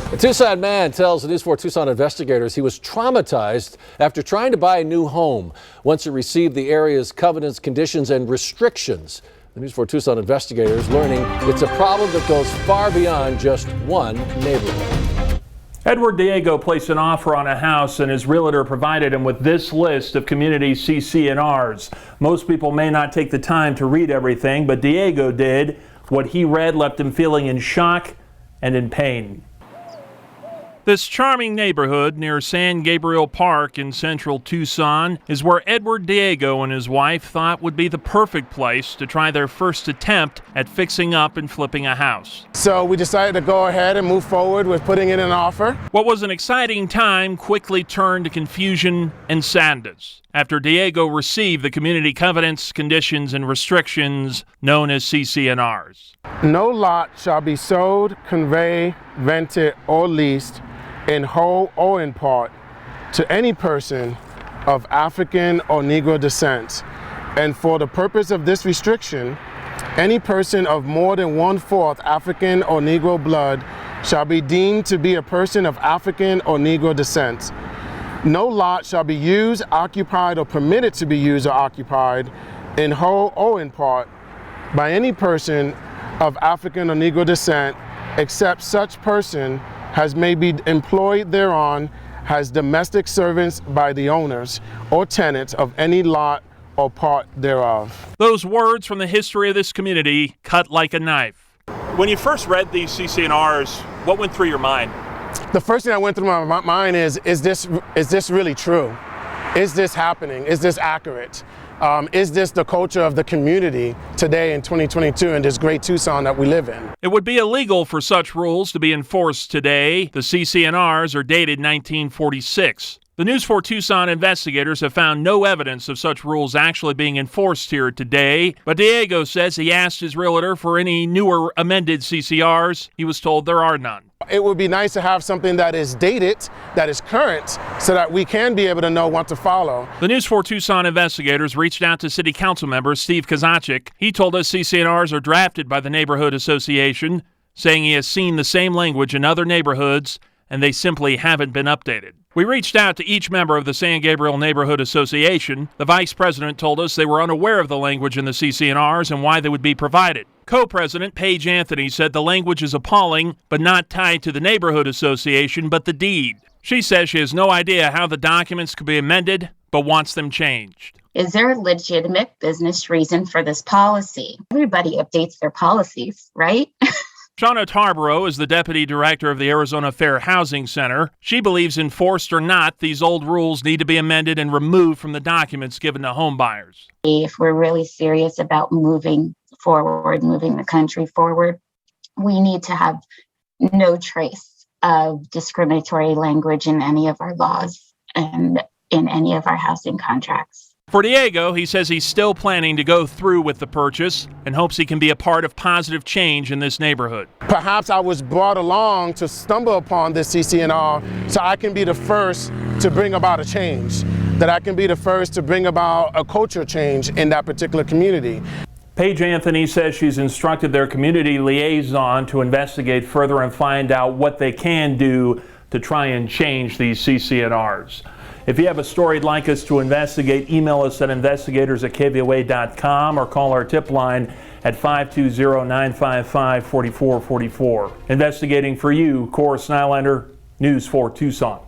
A Tucson man tells the N4T Tucson investigators he was traumatized after trying to buy a new home once he received the area's covenants, conditions, and restrictions. The N4T Tucson investigators learning it's a problem that goes far beyond just one neighborhood. Edward Diego placed an offer on a house and his realtor provided him with this list of community CC&Rs. Most people may not take the time to read everything, but Diego did. What he read left him feeling in shock and in pain. This charming neighborhood near San Gabriel Park in central Tucson is where Edward Diego and his wife thought would be the perfect place to try their first attempt at fixing up and flipping a house. So we decided to go ahead and move forward with putting in an offer. What was an exciting time quickly turned to confusion and sadness after Diego received the community covenants, conditions, and restrictions known as CC&Rs. No lot shall be sold, conveyed, rented, or leased in whole or in part to any person of African or Negro descent. And for the purpose of this restriction, any person of more than 1/4 African or Negro blood shall be deemed to be a person of African or Negro descent. No lot shall be used, occupied, or permitted to be used or occupied in whole or in part by any person of African or Negro descent, except such person as may be employed thereon, has domestic servants by the owners or tenants of any lot or part thereof. Those words from the history of this community cut like a knife. When you first read these CC&Rs, what went through your mind? The first thing that went through my mind is this really true? Is this happening? Is this accurate? Is this the culture of the community today in 2022 in this great Tucson that we live in? It would be illegal for such rules to be enforced today. The CC&Rs are dated 1946. The N4T Tucson investigators have found no evidence of such rules actually being enforced here today, but Diego says he asked his realtor for any newer amended CC&Rs. He was told there are none. It would be nice to have something that is dated, that is current, so that we can be able to know what to follow. The N4T Tucson investigators reached out to City Council member Steve Kozaczyk. He told us CC&Rs are drafted by the Neighborhood Association, saying he has seen the same language in other neighborhoods and they simply haven't been updated. We reached out to each member of the San Gabriel Neighborhood Association. The vice president told us they were unaware of the language in the CC&Rs and why they would be provided. Co-president Paige Anthony said the language is appalling, but not tied to the Neighborhood Association, but the deed. She says she has no idea how the documents could be amended, but wants them changed. Is there a legitimate business reason for this policy? Everybody updates their policies, right? Shauna Tarboro is the deputy director of the Arizona Fair Housing Center. She believes, enforced or not, these old rules need to be amended and removed from the documents given to home buyers. If we're really serious about moving forward, moving the country forward, we need to have no trace of discriminatory language in any of our laws and in any of our housing contracts. For Diego, he says he's still planning to go through with the purchase and hopes he can be a part of positive change in this neighborhood. Perhaps I was brought along to stumble upon this CC&R so I can be the first to bring about a change, that I can be the first to bring about a culture change in that particular community. Paige Anthony says she's instructed their community liaison to investigate further and find out what they can do to try and change these CC&Rs. If you have a story you'd like us to investigate, email us at investigators@kvoa.com or call our tip line at 520-955-4444. Investigating for you, Cora Snylander, N4T Tucson.